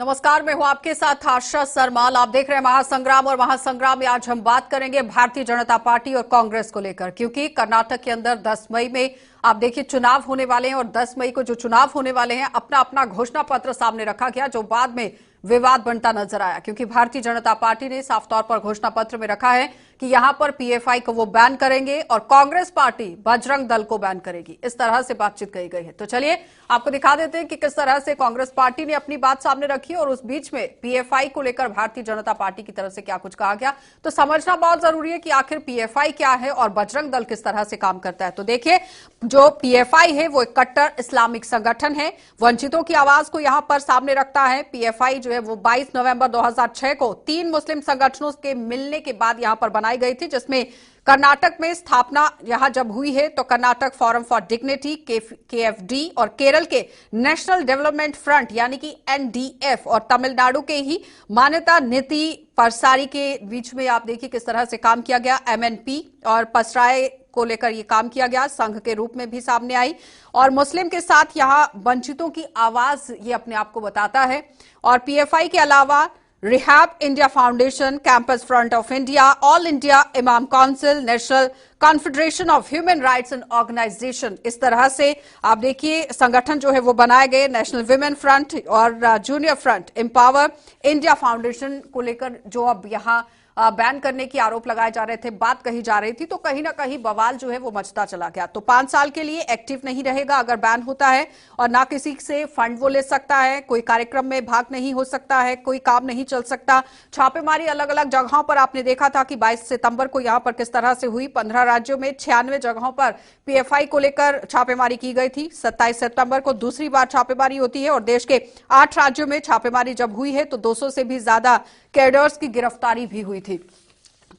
नमस्कार, मैं हूं आपके साथ आशा सरमाल। आप देख रहे हैं महासंग्राम, और महासंग्राम में आज हम बात करेंगे भारतीय जनता पार्टी और कांग्रेस को लेकर, क्योंकि कर्नाटक के अंदर 10 मई में आप देखिए चुनाव होने वाले हैं, और 10 मई को जो चुनाव होने वाले हैं अपना अपना घोषणा पत्र सामने रखा गया, जो बाद में विवाद बनता नजर आया, क्योंकि भारतीय जनता पार्टी ने साफ तौर पर घोषणा पत्र में रखा है कि यहां पर पीएफआई को वो बैन करेंगे और कांग्रेस पार्टी बजरंग दल को बैन करेगी। इस तरह से बातचीत कही गई है। तो चलिए आपको दिखा देते हैं कि किस तरह से कांग्रेस पार्टी ने अपनी बात सामने रखी, और उस बीच में पीएफआई को लेकर भारतीय जनता पार्टी की तरफ से क्या कुछ कहा गया। तो समझना बहुत जरूरी है कि आखिर पीएफआई क्या है और बजरंग दल किस तरह से काम करता है। तो देखिए, जो पीएफआई है वो एक कट्टर इस्लामिक संगठन है, वंचितों की आवाज को यहां पर सामने रखता है। पीएफआई जो है वो 22 नवंबर 2006 को 3 मुस्लिम संगठनों के मिलने के बाद यहां पर बनाई गई थी, जिसमें कर्नाटक में स्थापना यहां जब हुई है तो Karnataka forum for dignity KFD और केरल के नेशनल डेवलपमेंट फ्रंट यानी कि एनडीएफ और तमिलनाडु के ही मान्यता नीति परसारी के बीच में आप देखिए किस तरह से काम किया गया। एमएनपी और पसराय को लेकर ये काम किया गया, संघ के रूप में भी सामने आई, और मुस्लिम के साथ यहां वंचितों की आवाज ये अपने आप को बताता है। और पीएफआई के अलावा rehab India foundation, campus front of India, all India imam council, national confederation of human rights and organisation, इस तरह से आप देखिए संगठन जो है वो बनाए गए। नेशनल विमेन फ्रंट और junior front, empower India foundation को लेकर जो अब यहां बैन करने की आरोप लगाए जा रहे थे, बात कही जा रही थी, तो कहीं ना कहीं बवाल जो है वो मचता चला गया। तो 5 साल के लिए एक्टिव नहीं रहेगा अगर बैन होता है, और ना किसी से फंड वो ले सकता है, कोई कार्यक्रम में भाग नहीं हो सकता है, कोई काम नहीं चल सकता। छापेमारी अलग अलग जगहों पर आपने देखा था कि 22 सितंबर को यहां पर किस तरह से हुई। 15 राज्यों में 96 जगहों पर पीएफआई को लेकर छापेमारी की गई थी। 27 सितंबर को दूसरी बार छापेमारी होती है, और देश के 8 राज्यों में छापेमारी जब हुई है तो 200 से भी ज्यादा कैडर्स की गिरफ्तारी भी हुई थी।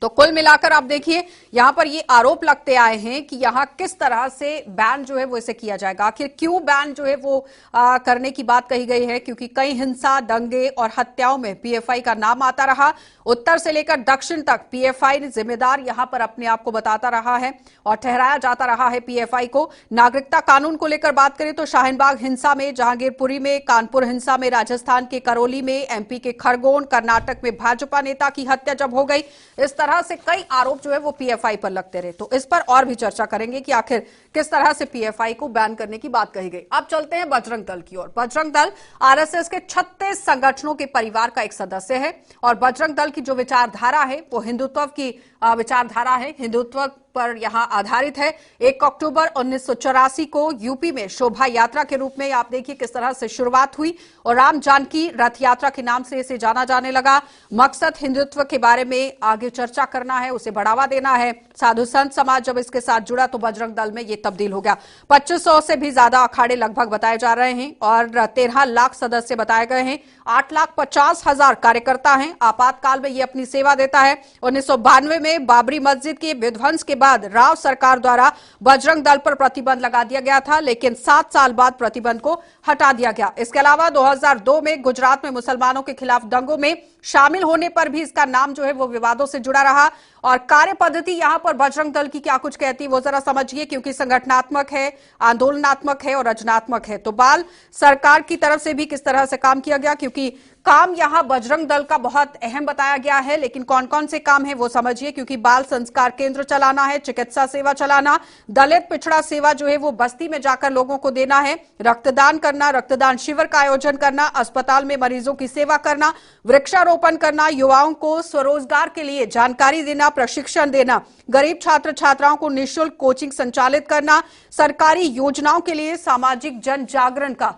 तो कुल मिलाकर आप देखिए यहां पर ये आरोप लगते आए हैं कि यहां किस तरह से बैन जो है वो इसे किया जाएगा। आखिर क्यों बैन जो है वो करने की बात कही गई है, क्योंकि कई हिंसा, दंगे और हत्याओं में पीएफआई का नाम आता रहा। उत्तर से लेकर दक्षिण तक पीएफआई जिम्मेदार यहां पर अपने आप को बताता रहा है और ठहराया जाता रहा है पीएफआई को। नागरिकता कानून को लेकर बात करें तो शाहीनबाग हिंसा में, जहांगीरपुरी में, कानपुर हिंसा में, राजस्थान के करौली में, एमपी के खरगोन, कर्नाटक में भाजपा नेता की हत्या जब हो गई, इस तरह से कई आरोप जो है वो पीएफआई पर लगते रहे। तो इस पर और भी चर्चा करेंगे कि आखिर किस तरह से पीएफआई को बैन करने की बात कही गई। अब चलते हैं बजरंग दल की ओर। बजरंग दल आरएसएस के 36 संगठनों के परिवार का एक सदस्य है, और बजरंग दल की जो विचारधारा है वो हिंदुत्व की विचारधारा है, हिंदुत्व पर यहां आधारित है। 1 अक्टूबर 1984 को यूपी में शोभा यात्रा के रूप में आप देखिए किस तरह से शुरुआत हुई, और राम जानकी रथ यात्रा के नाम से इसे जाना जाने लगा। मकसद हिंदुत्व के बारे में आगे चर्चा करना है, उसे बढ़ावा देना है। साधु संत समाज जब इसके साथ जुड़ा तो बजरंग दल में ये तब्दील हो गया। 2500 से भी ज्यादा अखाड़े लगभग बताए जा रहे हैं, और 13 लाख सदस्य बताए गए हैं। 8,50,000 कार्यकर्ता हैं। आपातकाल में ये अपनी सेवा देता है। 1992 में बाबरी मस्जिद के विध्वंस के बाद राव सरकार द्वारा बजरंग दल पर प्रतिबंध लगा दिया गया था, लेकिन 7 साल बाद प्रतिबंध को हटा दिया गया। इसके अलावा 2002 में गुजरात में मुसलमानों के खिलाफ दंगों में शामिल होने पर भी इसका नाम जो है वो विवादों से जुड़ा रहा। और कार्य पद्धति यहां पर बजरंग दल की क्या कुछ कहती है वो जरा समझिए, क्योंकि संगठनात्मक है, आंदोलनात्मक है और रचनात्मक है। तो बाल सरकार की तरफ से भी किस तरह से काम किया गया, क्योंकि काम यहां बजरंग दल का बहुत अहम बताया गया है, लेकिन कौन कौन से काम है वो समझिए, क्योंकि बाल संस्कार केंद्र चलाना है, चिकित्सा सेवा चलाना, दलित पिछड़ा सेवा जो है वो बस्ती में जाकर लोगों को देना है, रक्तदान करना, रक्तदान शिविर का आयोजन करना, अस्पताल में मरीजों की सेवा करना, वृक्षारोपण करना, युवाओं को स्वरोजगार के लिए जानकारी देना, प्रशिक्षण देना, गरीब छात्र छात्राओं को निःशुल्क कोचिंग संचालित करना, सरकारी योजनाओं के लिए सामाजिक जन जागरण का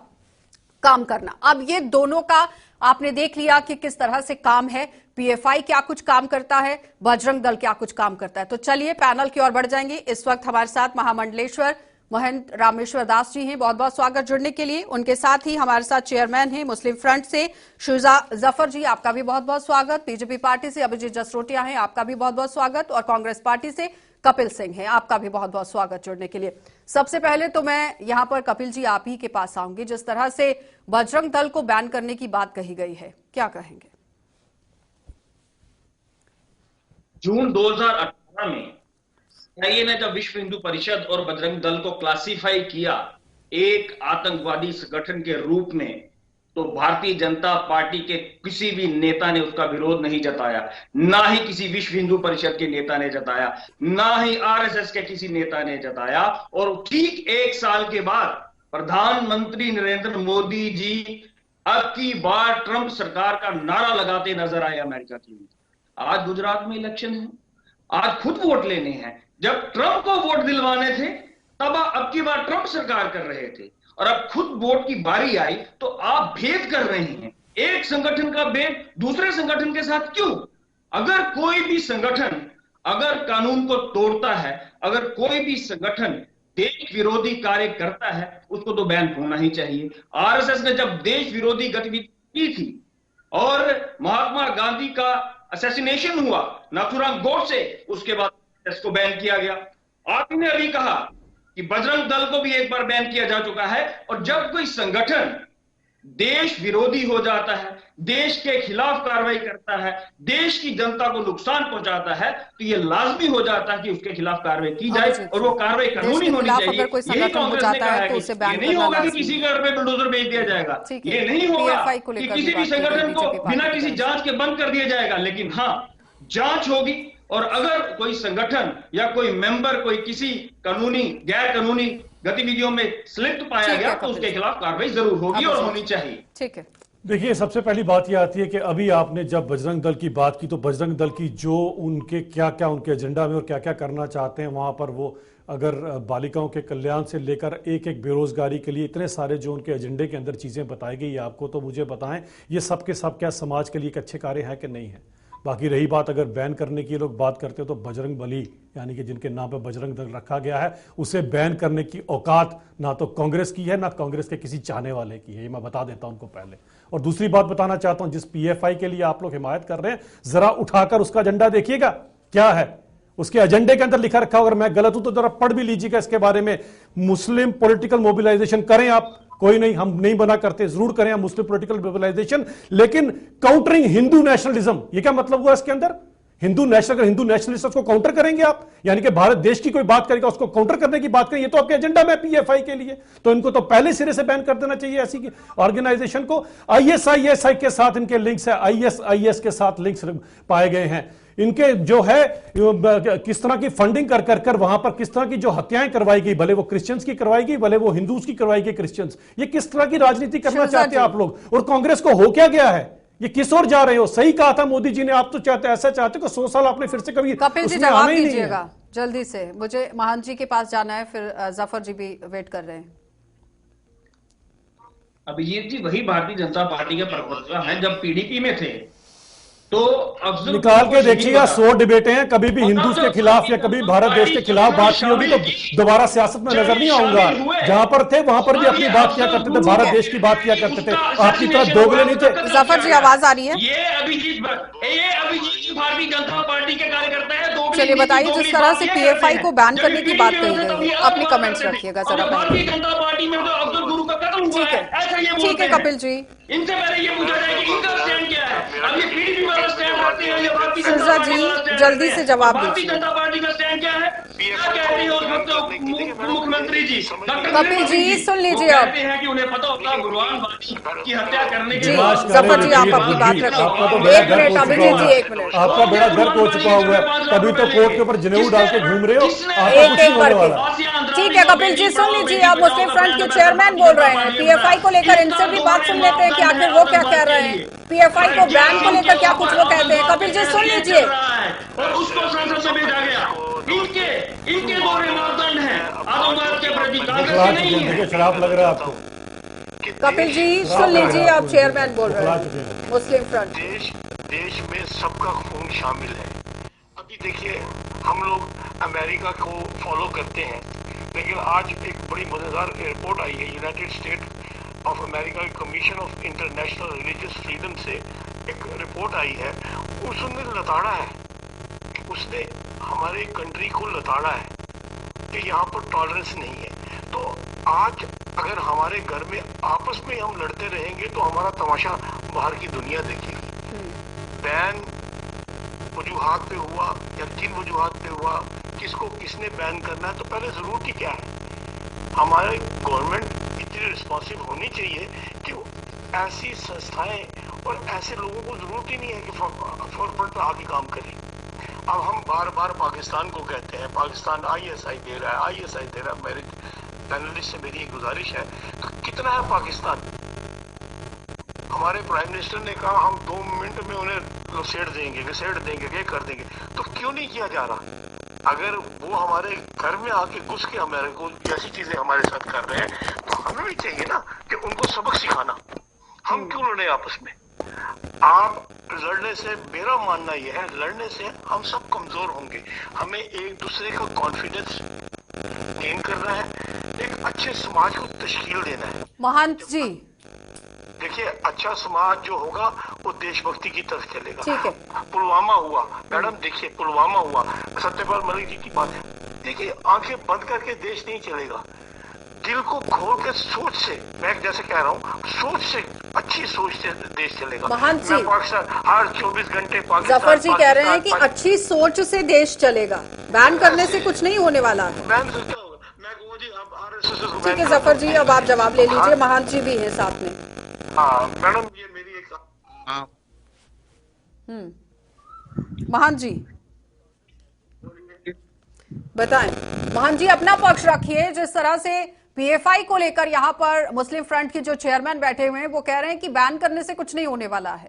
काम करना। अब ये दोनों का आपने देख लिया कि किस तरह से काम है। पीएफआई क्या कुछ काम करता है, बजरंग दल क्या कुछ काम करता है। तो चलिए पैनल की ओर बढ़ जाएंगे। इस वक्त हमारे साथ महामंडलेश्वर महंत रामेश्वर दास जी हैं, बहुत बहुत स्वागत जुड़ने के लिए। उनके साथ ही हमारे साथ चेयरमैन हैं मुस्लिम फ्रंट से शुजा जफर जी, आपका भी बहुत बहुत स्वागत। बीजेपी पार्टी से अभिजीत जसरोटिया हैं, आपका भी बहुत बहुत स्वागत। और कांग्रेस पार्टी से कपिल सिंह हैं, आपका भी बहुत बहुत स्वागत जुड़ने के लिए। सबसे पहले तो मैं यहां पर कपिल जी आप ही के पास आऊंगी। जिस तरह से बजरंग दल को बैन करने की बात कही गई है, क्या कहेंगे? जून 2018 में सीआईए ने जब विश्व हिंदू परिषद और बजरंग दल को क्लासिफाई किया एक आतंकवादी संगठन के रूप में, तो भारतीय जनता पार्टी के किसी भी नेता ने उसका विरोध नहीं जताया, ना ही किसी विश्व हिंदू परिषद के नेता ने जताया, ना ही आरएसएस के किसी नेता ने जताया। और ठीक एक साल के बाद प्रधानमंत्री नरेंद्र मोदी जी अब की बार ट्रंप सरकार का नारा लगाते नजर आए अमेरिका की। आज गुजरात में इलेक्शन है, आज खुद वोट लेने हैं। जब ट्रंप को वोट दिलवाने थे तब अब की बार ट्रंप सरकार कर रहे थे, और अब खुद वोट की बारी आई तो आप भेद कर रहे हैं। एक संगठन का भेद दूसरे संगठन के साथ क्यों? अगर कोई भी संगठन अगर कानून को तोड़ता है, अगर कोई भी संगठन देश विरोधी कार्य करता है, उसको तो बैन होना ही चाहिए। आरएसएस ने जब देश विरोधी गतिविधि की थी और महात्मा गांधी का असैसिनेशन हुआ, नाथूराम गोडसे, उसके बाद इसको बैन किया गया। आपने अभी कहा कि बजरंग दल को भी एक बार बैन किया जा चुका है। और जब कोई संगठन देश विरोधी हो जाता है, देश के खिलाफ कार्रवाई करता है, देश की जनता को नुकसान पहुंचाता है, तो यह लाजमी हो जाता है कि उसके खिलाफ कार्रवाई की जाए, और वो कार्रवाई कानूनी होनी चाहिए। यही कांग्रेस ने कहा है कि ये नहीं होगा कि किसी के घर पे बुलडोजर भेज दिया जाएगा, ये नहीं होगा कि किसी भी संगठन को बिना किसी जांच के बंद कर दिया जाएगा, लेकिन हाँ, जांच होगी। और अगर कोई संगठन या कोई मेंबर कोई किसी कानूनी गैर कानूनी गतिविधियों में स्लिप्ट पाया गया तो उसके खिलाफ कार्रवाई जरूर होगी और होनी चाहिए। ठीक है। देखिए, सबसे पहली बात यह आती है कि अभी आपने जब बजरंग दल की बात की तो बजरंग दल की जो उनके क्या क्या उनके एजेंडा में और क्या क्या करना चाहते हैं वहां पर, वो अगर बालिकाओं के कल्याण से लेकर एक एक बेरोजगारी के लिए इतने सारे जो उनके एजेंडे के अंदर चीजें बताई गई आपको, तो मुझे बताएं ये सब के सब क्या समाज के लिए एक अच्छे कार्य है कि नहीं है। बाकी रही बात अगर बैन करने की लोग बात करते हो तो बजरंग बली यानी कि जिनके नाम पर बजरंग दल रखा गया है, उसे बैन करने की औकात ना तो कांग्रेस की है ना कांग्रेस के किसी चाहने वाले की है, ये मैं बता देता हूं उनको पहले। और दूसरी बात बताना चाहता हूं, जिस पीएफआई के लिए आप लोग हिमायत कर रहे हैं, जरा उठाकर उसका एजेंडा देखिएगा क्या है उसके एजेंडे के अंदर लिखा रखा। अगर मैं गलत हूं तो जरा पढ़ भी लीजिएगा इसके बारे में। मुस्लिम पॉलिटिकल मोबिलाइजेशन करें आप, कोई नहीं, हम नहीं बना करते, जरूर करें मुस्लिम पॉलिटिकल मोबिलाइजेशन, लेकिन काउंटरिंग हिंदू नेशनलिज्म। ये क्या मतलब हुआ इसके अंदर? हिंदू नेशनल, अगर हिंदू नेशनलिस्ट को काउंटर करेंगे आप, यानी कि भारत देश की कोई बात करेगा उसको काउंटर करने की बात करें, ये तो आपके एजेंडा में पीएफआई के लिए, तो इनको तो पहले सिरे से बैन कर देना चाहिए ऐसी ऑर्गेनाइजेशन को। आईएसआईएसआई के साथ इनके लिंक्स है, आईएसआईएस के साथ लिंक्स पाए गए हैं। इनके जो है किस तरह की फंडिंग कर कर कर वहां पर किस तरह की जो हत्याएं करवाई गई, भले वो क्रिश्चियंस की करवाई गई, भले वो हिंदूज की करवाई गई क्रिश्चियंस, ये किस तरह की राजनीति करना चाहते हैं आप लोग? और कांग्रेस को हो क्या गया है? ये किस ओर जा रहे हो? सही कहा था मोदी जी ने, आप तो चाहते ऐसा चाहते हो कि 100 साल आपने फिर से कभी कपिल जी जवाब दीजिएगा जल्दी से, मुझे महंत जी के पास जाना है, फिर जफर जी भी वेट कर रहे हैं। अभिजीत जी, वही भारतीय जनता पार्टी के प्रवक्ता हैं, जब पीडीपी में थे तो अफजल निकाल के देखिएगा 100 डिबेटें हैं, कभी भी हिंदूज के खिलाफ या कभी भारत देश के खिलाफ बात की होगी तो दोबारा सियासत में नजर नहीं आऊंगा। जहां पर थे वहां पर भी अपनी बात किया करते थे, भारत देश की बात किया करते थे, आपकी तरह दोगले नहीं थे। जफर जी आवाज आ रही है? ये अभिजीत भारतीय जनता पार्टी के कार्यकर्ता है। चलिए बताइए, जिस तरह से पीएफआई को बैन करने की बात कही गई है, अपने कमेंट्स रखिएगा जरा। भारतीय जनता पार्टी में तो अफजल गुरु का कत्ल हुआ है, ऐसा ये ठीक है कपिल जी, इनसे पहले ये पूछा जाए कि इनका स्टैंड क्या है। अब ये पीडीपी वाला स्टैंड रखते हैं, सिरसा जी जल्दी से जवाब दीजिए। भारतीय जनता पार्टी का स्टैंड क्या है? क्या कहते हैं उस वक्त मुख्यमंत्री जी? कपिल जी सुन लीजिए, अब कहते हैं कि उन्हें पता होता गुरबान वादी की हत्या करने के जी बाद। जफर जी आप अपनी बात रखें, एक मिनट अभिजीत जी, एक मिनट। आपका बड़ा गर्व हो चुका हुआ है, तभी तो कोर्ट के ऊपर जनेऊ डाल के घूम रहे हो, आपका कुछ नहीं होने वाला। ठीक है कपिल जी सुन लीजिए, आप मुस्लिम फ्रंट के चेयरमैन बोल रहे हैं, पीएफआई को लेकर इनसे भी बात सुन लेते हैं कि आखिर वो क्या कह रहे हैं, पीएफआई को बैन को लेकर क्या कुछ वो कहते हैं। कपिल जी सुन लीजिए। और उसको संसद में भेजा गया। इनके दोहरे मापदंड हैं, आतंकवाद के प्रति कांग्रेस नहीं है। शराब लग रहा है आपको। कपिल जी सुन लीजिए, आप चेयरमैन बोल रहे हैं मुस्लिम फ्रंट। देश में सबका खून शामिल है। अभी देखिए, हम लोग अमेरिका को फॉलो करते हैं, लेकिन आज एक बड़ी मजेदार रिपोर्ट आई है United state of America commission of international religious freedom से एक रिपोर्ट आई है। उसने लताड़ा है, उसने हमारे कंट्री को लताड़ा है कि यहाँ पर टॉलरेंस नहीं है। तो आज अगर हमारे घर में आपस में हम लड़ते रहेंगे तो हमारा तमाशा बाहर की दुनिया देखेगी। बैन वजूहात पे हुआ या किन वजूहात पे हुआ, किसको किसने बैन करना है, तो पहले जरूरत ही क्या है? हमारे गवर्नमेंट इतनी रिस्पॉन्सिव होनी चाहिए कि ऐसी संस्थाएं और ऐसे लोगों को जरूरत ही नहीं है कि फॉरफ्रंट पे आके काम करें। अब हम बार बार पाकिस्तान को कहते हैं पाकिस्तान आईएसआई दे रहा है, आईएसआई दे रहा है। मेरे पैनलिस्ट से मेरी एक गुजारिश है, तो कितना है पाकिस्तान? हमारे प्राइम मिनिस्टर ने कहा हम 2 मिनट में उन्हें घसीट देंगे, ये कर देंगे, तो क्यों नहीं किया जा रहा? अगर वो हमारे घर में आके घुस के हमारे को जैसी चीजें हमारे साथ कर रहे हैं, तो हमें भी चाहिए ना कि उनको सबक सिखाना। हम क्यों लड़े आपस में? आप लड़ने से, मेरा मानना यह है, लड़ने से हम सब कमजोर होंगे। हमें एक दूसरे का कॉन्फिडेंस गेन करना है, एक अच्छे समाज को तश्कील देना है। महंत जी देखिए, अच्छा समाज जो होगा वो देशभक्ति की तरफ चलेगा। ठीक है। पुलवामा हुआ मैडम, देखिए पुलवामा हुआ, सत्यपाल मलिक जी की बात है। देखिए, आंखें बंद करके देश नहीं चलेगा, दिल को खोल के सोच से, मैं जैसे कह रहा हूँ, सोच से, अच्छी सोच से देश चलेगा। महंत जी, पाकिस्तान हर 24 घंटे पाकिस्तान, जफर जी कह रहे हैं कि अच्छी सोच से देश चलेगा, बैन करने से कुछ नहीं होने वाला है। बैन से क्या होगा? मैं कहूँ जी अब RSS को ठीक है बैन जफर जी, अब आप जवाब ले लीजिए, महंत जी भी हैं साथ में। हाँ मैडम, ये मेरी एक महंत जी बताएं। महंत जी अपना पक्ष रखिए। जिस तरह से पीएफआई को लेकर यहाँ पर मुस्लिम फ्रंट के जो चेयरमैन बैठे हुए हैं वो कह रहे हैं कि बैन करने से कुछ नहीं होने वाला है।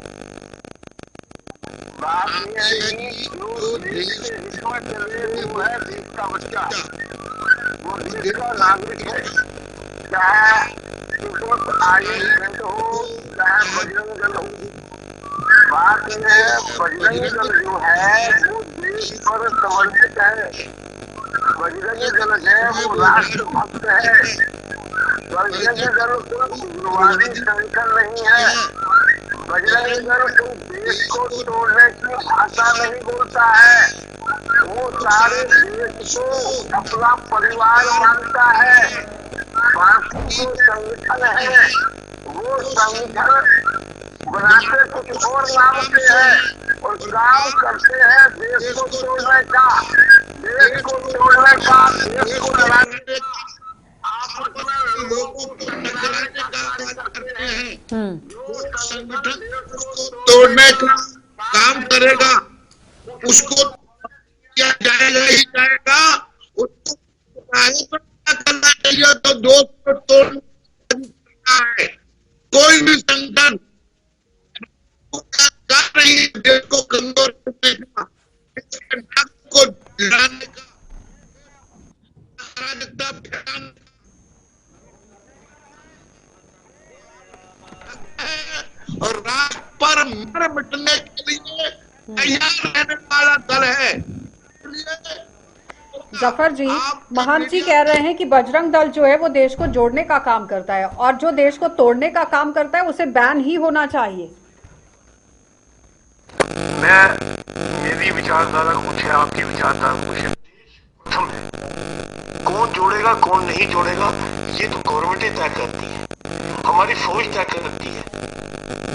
बात यह है कि जो देश से हिकमत चले वो है देश का बच्चा, वो देश का नागरिक है, चाहे आईएस फ्रंट हो चाहे बजरंग दल हो। बात यह है, बजरंग दल जो है वो देश पर समर्पित है, बजरंग दल है वो राष्ट्रभक्त है, बजरंग दल कोई उग्रवादी संगठन नहीं है, बजरंग दल कोई देश को तोड़ने की भाषा नहीं बोलता है, वो सारे देश को अपना परिवार मानता है। बाकी जो संगठन है वो संगठन बनाते कुछ और नाम से है और काम करते हैं देश को तोड़ने का, देश को तोड़ने का, देश को लड़ाने का। आप अपना लोगों को टकराने का कार्य करते हैं। जो संगठन देश को तोड़ने का काम करेगा उसको किया जाएगा ही जाएगा। उसको क्या करना चाहिए? तो दोस्त को तोड़ना है। कोई भी संगठन कर रही है देश को कमजोर करने का, इसके नाक को गिराने का, अराजकता फैलाने का और रात पर मर मिटने के लिए तैयार रहने वाला दल है। जफर जी, महंत जी कह रहे हैं कि बजरंग दल जो है वो देश को जोड़ने का काम करता है और जो देश को तोड़ने का काम करता है उसे बैन ही होना चाहिए। मेरी विचारधारा कुछ है, आपकी विचारधारा कुछ है। प्रथम है, कौन जोड़ेगा कौन नहीं जोड़ेगा ये तो गवर्नमेंट ही तय करती है, हमारी फौज तय करती है,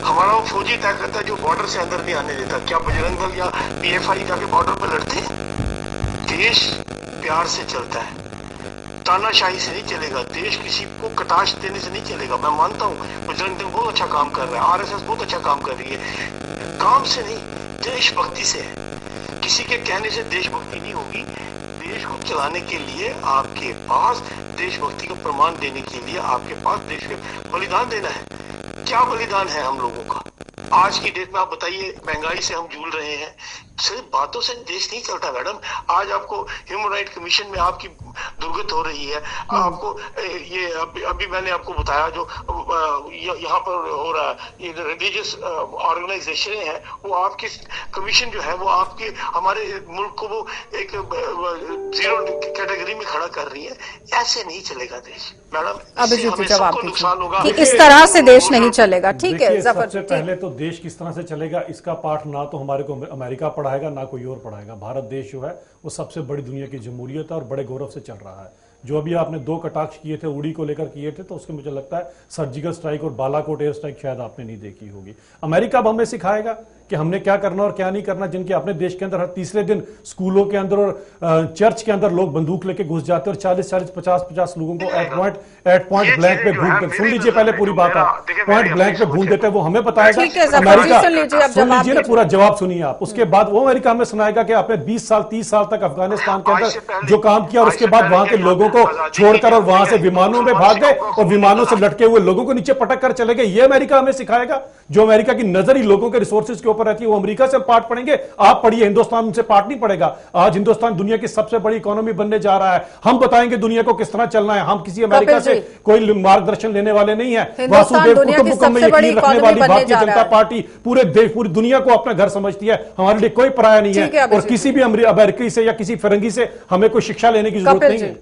हमारा वो फौजी तय करता है जो बॉर्डर से अंदर नहीं आने देता। क्या बजरंग दल या पीएफआई जाके बॉर्डर पर लड़ते हैं? देश प्यार से चलता है, तानाशाही से नहीं चलेगा। देश किसी को कटाश देने से नहीं चलेगा। मैं मानता हूँ बजरंग दल बहुत अच्छा काम कर रहा है, आरएसएस बहुत अच्छा काम कर रही है, काम से नहीं देशभक्ति से है। किसी के कहने से देशभक्ति नहीं होगी। देश को चलाने के लिए आपके पास, देशभक्ति का प्रमाण देने के लिए आपके पास देश के बलिदान देना है। क्या बलिदान है हम लोगों का? आज की डेट में आप बताइए, महंगाई से हम जूझ रहे हैं, सिर्फ बातों से देश नहीं चलता मैडम। आज आपको ह्यूमन राइट कमीशन में आपकी दुर्गत हो रही है, आपको ये अभी मैंने आपको बताया जो यहाँ पर हो रहा है, ये रिलीजियस ऑर्गेनाइजेशन है वो आपकी कमीशन जो है वो आपके हमारे मुल्क को वो एक 0 कैटेगरी में खड़ा कर रही है। ऐसे नहीं चलेगा देश मैडम, अभिजीत जवाब नुकसान होगा कि इस तरह से देश नहीं चलेगा। ठीक है, सबसे पहले तो देश किस तरह से चलेगा इसका पाठ ना तो हमारे को अमेरिका पढ़ाएगा ना कोई और पढ़ाएगा। भारत देश जो है वो सबसे बड़ी दुनिया की जमहूरियत है और बड़े गौरव से चल रहा है। जो अभी आपने 2 कटाक्ष किए थे उड़ी को लेकर किए थे, तो उसके मुझे लगता है सर्जिकल स्ट्राइक और बालाकोट एयर स्ट्राइक शायद आपने नहीं देखी होगी। अमेरिका अब हमें सिखाएगा कि हमने क्या करना और क्या नहीं करना, जिनके अपने देश के अंदर हर तीसरे दिन स्कूलों के अंदर और चर्च के अंदर लोग बंदूक लेके घुस जाते हैं और 40-40, 50-50 लोगों को एट पॉइंट ब्लैंक पे भून देते। सुन लीजिए पहले पूरी बात, आप पॉइंट ब्लैंक पे भून देते हैं, वो हमें बताएगा अमेरिका। सुन लीजिए ना, पूरा जवाब सुनिए आप। उसके बाद वो अमेरिका हमें सुनाएगा कि आपने 20 साल 30 साल तक अफगानिस्तान के अंदर जो काम किया और उसके बाद वहां के लोगों को छोड़कर और वहां से विमानों में भाग गए और विमानों से लटके हुए लोगों को नीचे पटक कर चले गए। ये अमेरिका हमें सिखाएगा। जो अमेरिका की नजर ही लोगों के रिसोर्सेज के ऊपर रहती है, वो अमेरिका से पाठ पढ़ेंगे। आप पढ़िए, हिंदुस्तान उनसे पाठ नहीं पड़ेगा। आज हिंदुस्तान दुनिया की सबसे बड़ी इकोनॉमी बनने जा रहा है। हम बताएंगे दुनिया को किस तरह चलना है। हम किसी अमेरिका से कोई मार्गदर्शन लेने वाले नहीं है। वासुदेव कुटुंबकम में यकीन रखने वाली भारतीय जनता पार्टी पूरे देश, पूरी दुनिया को अपना घर समझती है। हमारे लिए कोई पराया नहीं है और किसी भी अमेरिकी से या किसी फिरंगी से हमें कोई शिक्षा लेने की जरूरत नहीं है।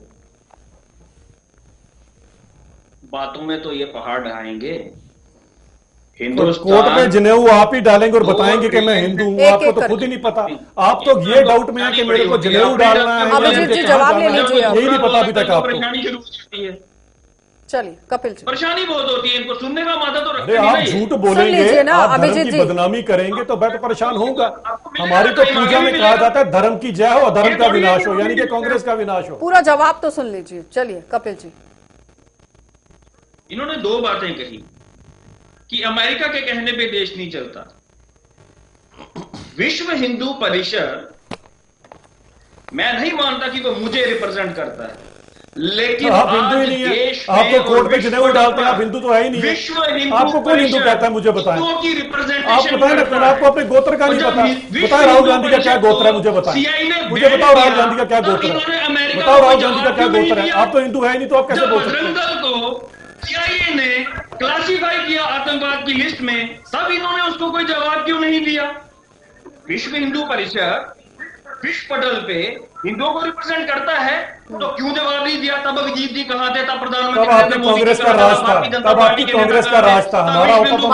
बातों में तो ये पहाड़ ढाएंगे। कोर्ट में जनेऊ आप ही डालेंगे और बताएंगे कि मैं हिंदू हूँ। आपको तो खुद ही नहीं पता। आप तो ये डाउट में है कि मेरे को जनेऊ डालना है, जवाब ले लीजिए। यही नहीं पता अभी तक आपको। चलिए कपिल जी, परेशानी बहुत होती है, इनको सुनने का मादा तो अरे आप झूठ बोलेंगे, आप धर्म की बदनामी करेंगे तो मैं तो परेशान होऊंगा। हमारी तो पूजा में कहा जाता है धर्म की जय हो, अधर्म का विनाश हो, यानी कि कांग्रेस का विनाश हो। पूरा जवाब तो सुन लीजिए। चलिए कपिल जी, इन्होंने 2 बातें कही कि अमेरिका के कहने पे देश नहीं चलता। विश्व हिंदू परिषद, मैं नहीं मानता कि वो मुझे रिप्रेजेंट करता है, लेकिन आप हिंदू ही नहीं है। आप तो कोर्ट में जनेऊ डालते हैं, आप हिंदू तो है ही नहीं। विश्व हिंदू आपको कौन हिंदू कहता है, मुझे बताएं। की आप बताएं ना, आपको अपने गोत्र का नहीं पता। बताएं राहुल गांधी का क्या गोत्र है, मुझे बताएं। मुझे बताओ राहुल गांधी का क्या गोत्र है, बताओ राहुल गांधी का क्या गोत्र है। आप तो हिंदू है ही नहीं, तो आप कैसे बोल सकते हैं। सीआईए ने क्लासिफाई किया आतंकवाद की लिस्ट में, तब इन्होंने उसको कोई जवाब क्यों नहीं दिया। विश्व हिंदू परिषद विश्व पटल पे हिंदुओं को रिप्रेजेंट करता है, तो क्यों जवाब नहीं दिया। तब अभिजीत जी कहाँ थे, तब प्रधानमंत्री नरेंद्र मोदी कांग्रेस का राज था, तब आपकी कांग्रेस का राज था। हमारा होता तो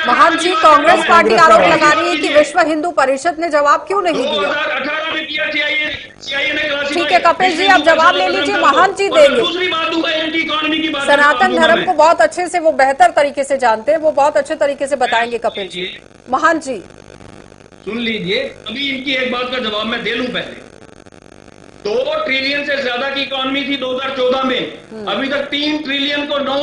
महान जी कांग्रेस पार्टी आरोप लगा रही है कि विश्व हिंदू परिषद ने जवाब क्यों नहीं दिया। 2018 में किया सीआईए ने। ठीक है कपिल जी, आप जवाब ले लीजिए, महान जी देंगे। दूसरी बात दूंगा, एंटी इकोनॉमी की बात। सनातन धर्म को बहुत अच्छे से, वो बेहतर तरीके से जानते हैं, वो बहुत अच्छे तरीके से बताएंगे कपिल जी। महान जी सुन लीजिए, अभी इनकी एक बात का जवाब मैं दे लूं पहले। 2 ट्रिलियन से ज्यादा की इकोनॉमी थी 2014 में, अभी तक 3 ट्रिलियन को 9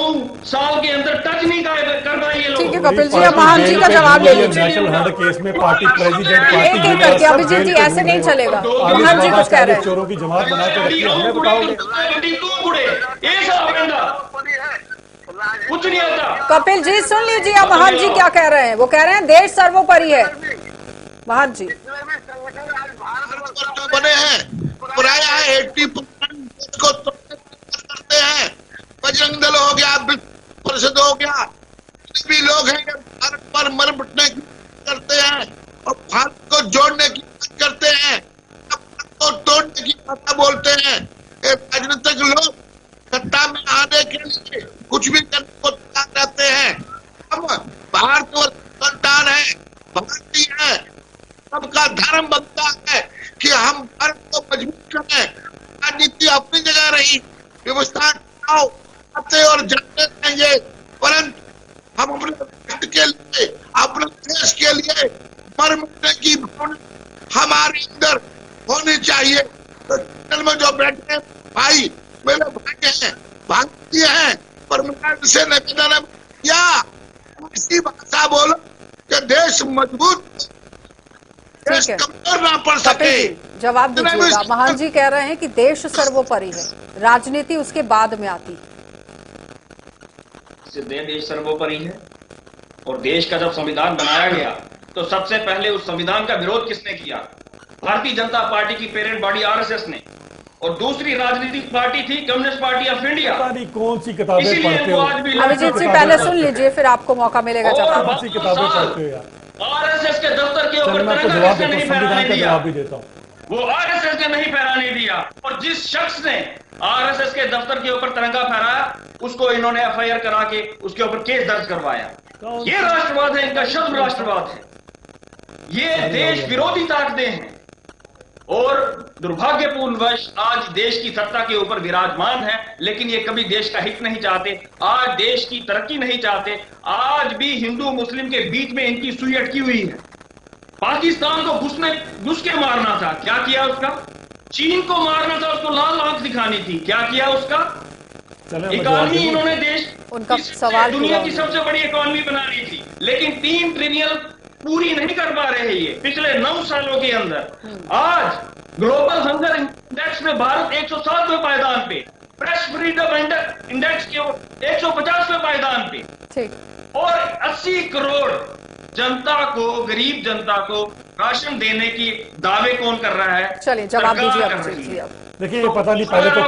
साल के अंदर टच नहीं कर पाए ये लोग। ठीक है कपिल जी, अब महान जी का जवाब ले लीजिए। नेशनल हंड केस में पार्टी प्रेसिडेंट एक एक करके अभिजीत जी, ऐसे नहीं चलेगा। महान जी कुछ कह रहे हैं। चोरों की जमात बना के रखी है, हमें बताओगे। कुछ नहीं होता। कपिल जी सुन लीजिए, अब महान जी क्या कह रहे हैं। वो कह रहे हैं देश सर्वोपरि है। महान जी जो बने हैं प्राय 80% को करते हैं। बजरंग दल हो गया, परिषद हो गया, भी लोग हैं भारत पर मर मिटने की करते हैं और भारत को जोड़ने की बात करते हैं, भारत को तोड़ने की बात बोलते हैं। राजनीतिक लोग सत्ता में आने के लिए कुछ भी करने को तैयार रहते हैं। अब भारत और संतान है, भारतीय है, सबका धर्म बनता है कि हम भारत को मजबूत करें। राजनीति अपनी जगह रही, व्यवस्था आते और जाते रहेंगे, परंतु हम अपने राष्ट्र के लिए, अपने देश के लिए मर मिटने की भावना हमारे अंदर होनी चाहिए। तो जंगल में जो बैठे भाई मेरे भाई हैं, भारतीय हैं, पर मैं से निवेदन किया ऐसी भाषा बोलो कि देश मजबूत, देश कमजोर ना पड़ सके। जवाब दीजिएगा। महान जी कह रहे हैं कि देश सर्वोपरि है, राजनीति उसके बाद में आती। देश सर्वोपरि है, और देश का जब संविधान बनाया गया तो सबसे पहले उस संविधान का विरोध किसने किया? भारतीय जनता पार्टी की पेरेंट बॉडी आरएसएस ने, और दूसरी राजनीतिक पार्टी थी कम्युनिस्ट पार्टी ऑफ इंडिया। कौन सी किताबें पढ़ते हो? अभिजीत जी पहले सुन लीजिए, फिर आपको मौका मिलेगा जवाब। कौन सी किताबें पढ़ते हो यार? आरएसएस के दफ्तर के ऊपर जवाब नहीं फहराने भी देता हूँ, वो आरएसएस ने नहीं फहराने दिया, और जिस शख्स ने आरएसएस के दफ्तर के ऊपर तिरंगा फहराया उसको इन्होंने एफआईआर करा के उसके ऊपर केस दर्ज करवाया। ये राष्ट्रवाद है, इनका शुद्ध राष्ट्रवाद है। ये देश विरोधी ताकतें हैं। और दुर्भाग्यपूर्णवश आज देश की सत्ता के ऊपर विराजमान है, लेकिन ये कभी देश का हित नहीं चाहते, आज देश की तरक्की नहीं चाहते। आज भी हिंदू मुस्लिम के बीच में इनकी सुई अटकी हुई है। पाकिस्तान को घुस के मारना था, क्या किया उसका? चीन को मारना था, उसको लाल आंख दिखानी थी, क्या किया उसका? इकॉनमी इन्होंने देश उनका सवाल दुनिया की सबसे बड़ी इकॉनमी बनानी थी, लेकिन 3 ट्रिलियन पूरी नहीं कर पा रहे ये पिछले 9 सालों के अंदर। आज ग्लोबल हंगर इंडेक्स में भारत 107वें पायदान पे, प्रेस फ्रीडम इंडेक्स के 150वें पायदान पे, ठीक। और 80 करोड़ जनता को, गरीब जनता को राशन देने की दावे कौन कर रहा है? चलिए जवाब दीजिए सरकार अब कर रही है। अब देखिए, ये पता नहीं पहले तो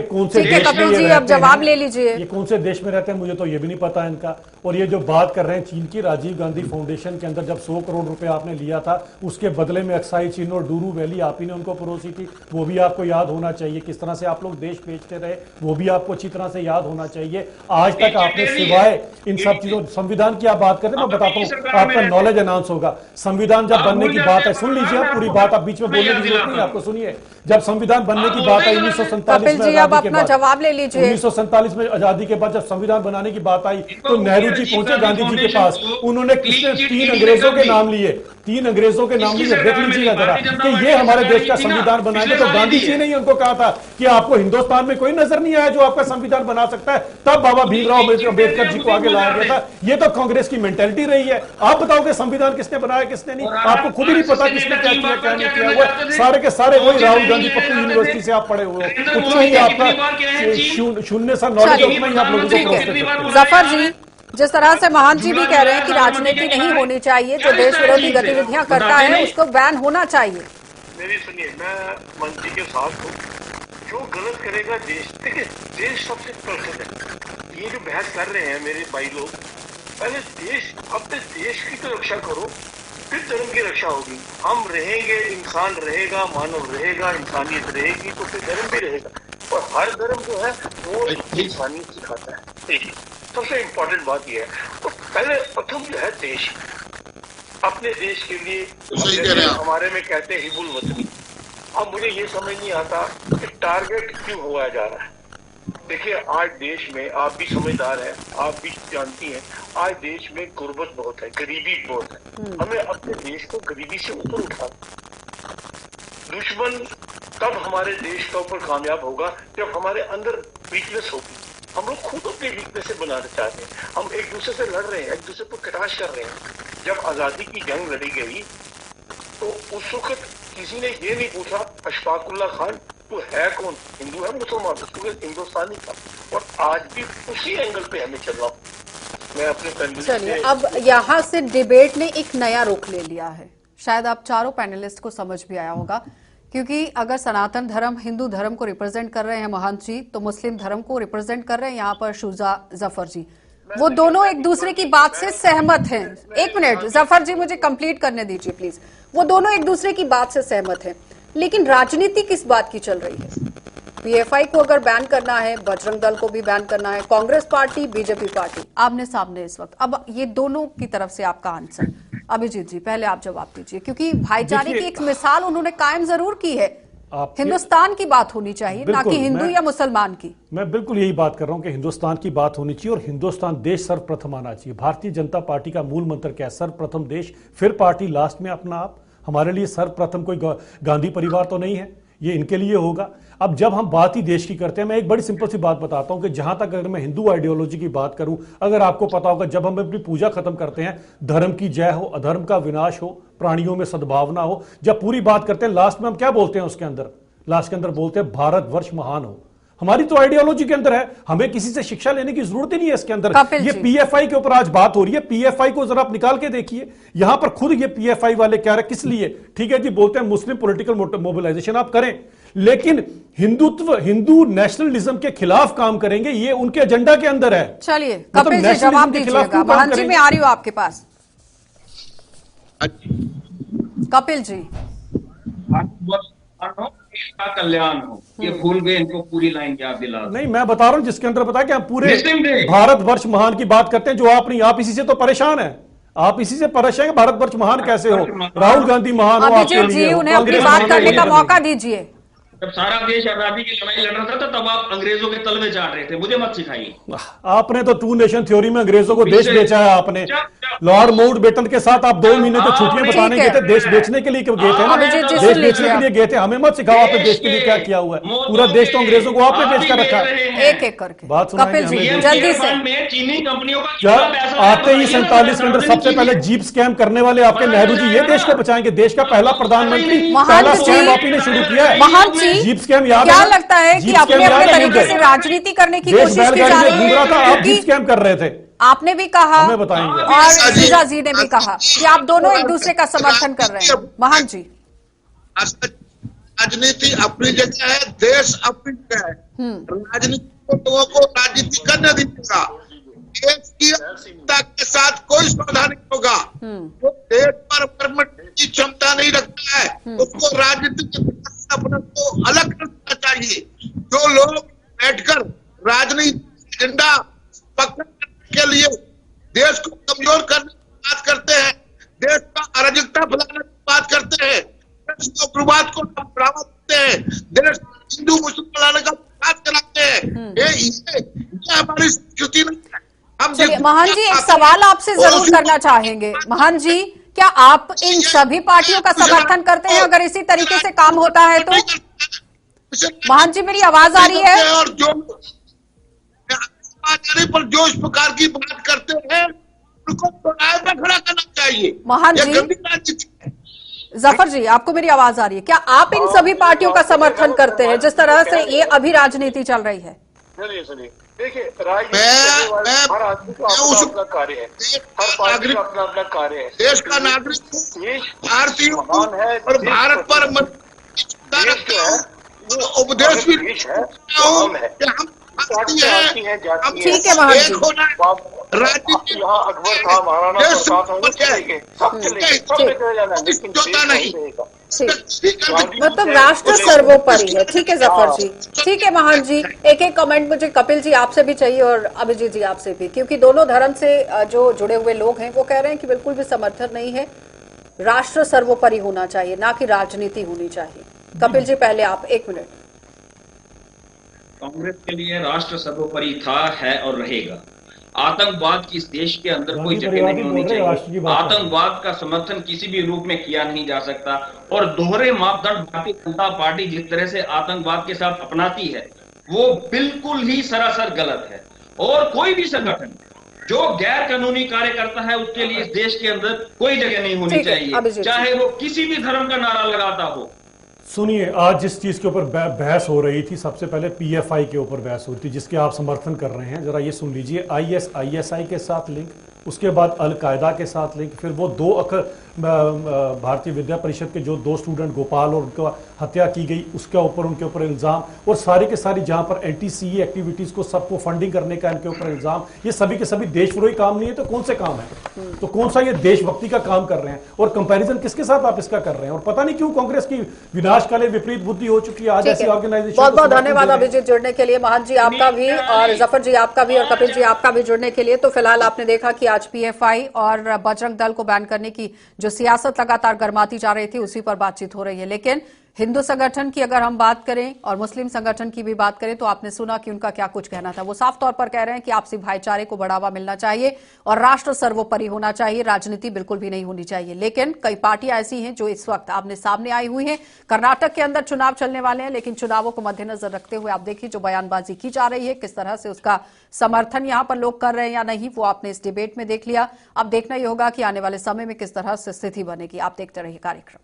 कौन से ठीक है देश में कपिल ये जी, अब रहते जवाब हैं। ले लीजिए। ये कौन से देश में रहते हैं मुझे तो ये भी नहीं पता इनका। और ये जो बात कर रहे हैं चीन की, राजीव गांधी फाउंडेशन के अंदर जब 100 करोड़ रुपए आपने लिया था, उसके बदले में अक्साई चीन और डूरू वैली आप ही ने उनको परोसी थी, वो भी आपको याद होना चाहिए। किस तरह से आप लोग देश बेचते रहे वो भी आपको अच्छी तरह से याद होना चाहिए। आज तक आपने सिवाय इन सब चीजों, संविधान की आप बात करते हैं, मैं बताता हूँ आपका नॉलेज अनाउंस होगा। संविधान जब बनने की बात है, सुन लीजिए आप पूरी बात, आप बीच में बोलने की जरूरत नहीं, आपको सुनिए। जब संविधान बनने की बात आई 1947 में, अब अपना जवाब ले लीजिए। 1947 में आजादी के बाद जब संविधान बनाने की बात आई तो नेहरू जी पहुंचे गांधी जी के पास, उन्होंने 3 अंग्रेजों के नाम लिए, 3 अंग्रेजों के नाम लिए। देख लीजिएगा जरा कि ये हमारे देश का संविधान बनाएंगे। तो गांधी जी ने ही उनको कहा था कि आपको हिंदुस्तान में कोई नजर नहीं आया जो आपका संविधान बना सकता है, तब बाबा भीमराव अम्बेडकर जी को आगे लाया गया था। ये तो कांग्रेस की मेंटेलिटी रही है। आप बताओ कि संविधान किसने बनाया किसने नहीं, आपको खुद ही नहीं पता किसने क्या किया क्या नहीं किया हुआ। सारे के सारे वही राहुल गांधी पप्पू यूनिवर्सिटी से आप पढ़े हुए हो, उतना ही आपका शून्य सा नॉलेज, उतना ही आप लोगों को। जफर जी, जिस तरह से महान जी भी कह रहे हैं कि राजनीति नहीं होनी चाहिए, जो देश विरोधी गतिविधियां करता है उसको बैन होना चाहिए। मेरी सुनिए, मैं मंत्री के साथ हूँ। जो गलत करेगा देश, देखिए देश सबसे प्रसिद्ध है। ये जो बहस कर रहे हैं मेरे भाई लोग, पहले देश, अपने देश की तो रक्षा करो, फिर धर्म की रक्षा होगी। हम रहेंगे, इंसान रहेगा, मानव रहेगा, इंसानियत रहेगी, तो फिर धर्म भी रहेगा। और हर धर्म जो है वो इंसानियत सिखाता है। देखिए सबसे इम्पोर्टेंट बात यह है, तो पहले प्रथम जो है देश, अपने देश के लिए हमारे में कहते हैं हिबुल वतनी। अब मुझे ये समझ नहीं आता कि टारगेट क्यों हुआ जा रहा है। देखिए आज देश में, आप भी समझदार हैं, आप भी जानती हैं, आज देश में गुर्बत बहुत है, गरीबी बहुत है। हमें अपने देश को गरीबी से ऊपर उठाना। दुश्मन तब हमारे देश का ऊपर कामयाब होगा जब हमारे अंदर वीकनेस होगी। हम लोग खुद अपनी वीकनेस बनाना चाहते हैं, हम एक दूसरे से लड़ रहे हैं, एक दूसरे को कटाश कर रहे हैं। जब आजादी की जंग लड़ी गई तो उस वक्त किसी ने ये नहीं पूछा अशफाकुल्ला खान तू है कौन, हिंदू है मुसलमान, उसको हिंदुस्तानी था। और आज भी उसी एंगल पे हमें चल रहा हूँ मैं अपने। चलिए, अब यहाँ से डिबेट ने एक नया रुख ले लिया है। शायद आप चारों पैनलिस्ट को समझ भी आया होगा, क्योंकि अगर सनातन धर्म हिंदू धर्म को रिप्रेजेंट कर रहे हैं महंत जी, तो मुस्लिम धर्म को रिप्रेजेंट कर रहे हैं यहाँ पर शुजा जफर जी। वो दोनों एक दूसरे की बात से सहमत हैं। एक मिनट जफर जी, मुझे कंप्लीट करने दीजिए प्लीज। वो दोनों एक दूसरे की बात से सहमत हैं, लेकिन राजनीति किस बात की चल रही है? पीएफआई को अगर बैन करना है, बजरंग दल को भी बैन करना है, कांग्रेस पार्टी, बीजेपी पार्टी आमने सामने इस वक्त। अब ये दोनों की तरफ से आपका आंसर। अभिजीत जी पहले आप जवाब दीजिए, क्योंकि भाईचारे की एक मिसाल उन्होंने कायम जरूर की है। हिंदुस्तान की बात होनी चाहिए, ना कि हिंदू या मुसलमान की। मैं बिल्कुल यही बात कर रहा हूं कि हिंदुस्तान की बात होनी चाहिए और हिंदुस्तान देश सर्वप्रथम आना चाहिए। भारतीय जनता पार्टी का मूल मंत्र क्या है? सर्वप्रथम देश, फिर पार्टी, लास्ट में अपना आप। हमारे लिए सर्वप्रथम कोई गांधी परिवार तो नहीं है, ये इनके लिए होगा। अब जब हम बात ही देश की करते हैं, मैं एक बड़ी सिंपल सी बात बताता हूं कि जहां तक अगर मैं हिंदू आइडियोलॉजी की बात करूं, अगर आपको पता होगा जब हम अपनी पूजा खत्म करते हैं, धर्म की जय हो, अधर्म का विनाश हो, प्राणियों में सद्भावना हो, जब पूरी बात करते हैं लास्ट में हम क्या बोलते हैं? उसके अंदर लास्ट के अंदर बोलते हैं भारतवर्ष महान हो। हमारी तो आइडियोलॉजी के अंदर है, हमें किसी से शिक्षा लेने की जरूरत ही नहीं है इसके अंदर। ये पीएफआई के ऊपर आज बात हो रही है, पीएफआई को जरा आप निकाल के देखिए। यहां पर खुद ये पीएफआई वाले कह रहे हैं, किस लिए? ठीक है जी, बोलते हैं मुस्लिम पॉलिटिकल मोबिलाइजेशन आप करें, लेकिन हिंदुत्व, हिंदू नेशनलिज्म के खिलाफ काम करेंगे, ये उनके एजेंडा के अंदर है। चलिए कपिल जी जवाब दीजिएगा। महंत जी मैं आ रही हूं आपके पास। कपिल जी, का कल्याण हो, ये भूल गए, इनको पूरी लाइन याद दिला। नहीं, मैं बता रहा हूं जिसके अंदर पता है कि हम पूरे भारतवर्ष महान की बात करते हैं, जो आप नहीं, आप इसी से तो परेशान है। आप इसी से परेशान हैं भारतवर्ष महान कैसे हो, राहुल गांधी महान हो आपके अभिजीत लिए, जी उन्हें अपनी कांग्रेस बात महान करने नहीं का है। मौका दीजिए। जब सारा देश आजादी की लड़ाई लड़ रहा था तब आप अंग्रेजों के तलवे चाट रहे थे, मुझे मत सिखाइए। आपने तो टू नेशन थ्योरी में अंग्रेजों को देश बेचा है आपने। लॉर्ड माउंटबेटन के साथ आप 2 महीने तो छुट्टियां बताने गए थे, देश बेचने के लिए क्यों गए थे ना, देश बेचने के लिए गए थे। हमें मत सिखाओ आपने देश के लिए क्या किया हुआ है, पूरा देश तो अंग्रेजों को आपने बेच कर रखा है। एक एक करके बात सुनाएंगे कपिल जी हमें। जल्दी से। चीनी कंपनियों का क्या आते ही 47 के अंदर सबसे पहले जीप स्कैम करने वाले आपके नेहरू जी ये देश को बचाएंगे? देश का पहला प्रधानमंत्री, पहला स्कैम आप ही ने शुरू किया है। महंत जी जीप स्कैम याद क्या है? लगता है कि जीप स्कैम अपने याद अपने है तरीके मुझे? से राजनीति करने की देश कोशिश की बैलगाड़ी जा में रही घूम रहा था, है? आप जीप स्कैम कर रहे थे। आपने भी कहा हमें बताएंगे। और शीजा जी ने भी कहा कि आप दोनों एक दूसरे का समर्थन कर रहे हैं। महंत जी राजनीति अपनी जगह है, देश अपनी जगह है। राजनीति को लोगों को राजनीति करने दीजिएगा। देश की जनता के साथ कोई समाधान नहीं होगा। वो देश पर परमिट की क्षमता नहीं रखता है, उसको राजनीति के से अपने को अलग रखना चाहिए। जो लोग बैठकर राजनीति एजेंडा पकड़ने के लिए देश को कमजोर करने की बात करते हैं, देश का अराजकता फैलाने की बात करते हैं, देश को उग्रवाद को बढ़ावा देते हैं, देश हिंदू मुस्लिम फैलाने का प्रयास चलाते हैं, ये हमारी संस्कृति नहीं है। हम चलिए महंत जी एक सवाल आपसे जरूर करना चाहेंगे। महंत जी क्या आप इन सभी पार्टियों का समर्थन करते हैं अगर इसी तरीके से काम होता है तो? महंत जी मेरी आवाज आ रही है? और जो पर जो इस प्रकार की बात करते हैं उनको न्याय में खड़ा करना चाहिए। महंत जी, ये गंदी राजनीति है। जफर जी आपको मेरी आवाज आ रही है? क्या आप इन सभी पार्टियों का समर्थन करते हैं जिस तरह से ये अभी राजनीति चल रही है? सुनिए देखिए, राजनीति हर आदमी का अपना अपना कार्य है, हर पार्टी का अपना अपना कार्य है। देश का नागरिक भारतीय और भारत पर उपदेश भी है। ठीक है महंत जी, राजनीति यहाँ अकबर था, महाराणा प्रताप था, सबके जाना, लेकिन मतलब राष्ट्र सर्वोपरि है। ठीक है जफर जी, ठीक है महंत जी। एक एक कमेंट मुझे कपिल जी आपसे भी चाहिए और अभिजीत जी आपसे भी, क्योंकि दोनों धर्म से जो जुड़े हुए लोग हैं वो कह रहे हैं कि बिल्कुल भी समर्थन नहीं है, राष्ट्र सर्वोपरि होना चाहिए ना कि राजनीति होनी चाहिए। कपिल जी पहले आप 1 मिनट। कांग्रेस के लिए राष्ट्र सर्वोपरि था, है और रहेगा। आतंकवाद की इस देश के अंदर कोई जगह नहीं होनी चाहिए। आतंकवाद का समर्थन किसी भी रूप में किया नहीं जा सकता और दोहरे मापदंड भारतीय जनता पार्टी जिस तरह से आतंकवाद के साथ अपनाती है वो बिल्कुल ही सरासर गलत है। और कोई भी संगठन जो गैर कानूनी कार्य करता है उसके लिए इस देश के अंदर कोई जगह नहीं होनी चाहिए, चाहे वो किसी भी धर्म का नारा लगाता हो। सुनिए, आज जिस चीज के ऊपर बहस हो रही थी, सबसे पहले पीएफआई के ऊपर बहस हुई थी जिसके आप समर्थन कर रहे हैं, जरा ये सुन लीजिए। आईएसआई के साथ लिंक, उसके बाद अलकायदा के साथ लिंक, फिर वो 2 भारतीय विद्या परिषद के जो 2 स्टूडेंट गोपाल और उनका हत्या की गई उसके ऊपर इल्जाम, और सारी के सारी जहां पर एंटी-सीए एक्टिविटीज को सबको फंडिंग करने का इनके ऊपर इल्जाम। ये सभी के सभी देशद्रोही काम नहीं है तो कौन से काम है? तो कौन सा ये देशभक्ति का काम कर रहे हैं? और कंपैरिजन किसके साथ आप इसका कर रहे हैं? और पता नहीं क्यों कांग्रेस की विनाशकालीन विपरीत बुद्धि हो चुकी है आज ऐसी ऑर्गेनाइजेशन। बहुत बहुत धन्यवाद अभिजीत जुड़ने के लिए, महंत जी आपका भी और जफर जी आपका भी और कपिल जी आपका भी जुड़ने के लिए। तो फिलहाल आपने देखा कि आज पीएफआई और बजरंग दल को बैन करने की जो सियासत लगातार गर्माती जा रही थी उसी पर बातचीत हो रही है। लेकिन हिंदू संगठन की अगर हम बात करें और मुस्लिम संगठन की भी बात करें तो आपने सुना कि उनका क्या कुछ कहना था। वो साफ तौर पर कह रहे हैं कि आपसी भाईचारे को बढ़ावा मिलना चाहिए और राष्ट्र सर्वोपरि होना चाहिए, राजनीति बिल्कुल भी नहीं होनी चाहिए। लेकिन कई पार्टियां ऐसी हैं जो इस वक्त आपने सामने आई हुई हैं। कर्नाटक के अंदर चुनाव चलने वाले हैं, लेकिन चुनावों को मद्देनजर रखते हुए आप देखिए जो बयानबाजी की जा रही है, किस तरह से उसका समर्थन यहां पर लोग कर रहे हैं या नहीं, वो आपने इस डिबेट में देख लिया। अब देखना यह होगा कि आने वाले समय में किस तरह से स्थिति बनेगी। आप देखते रहिए कार्यक्रम।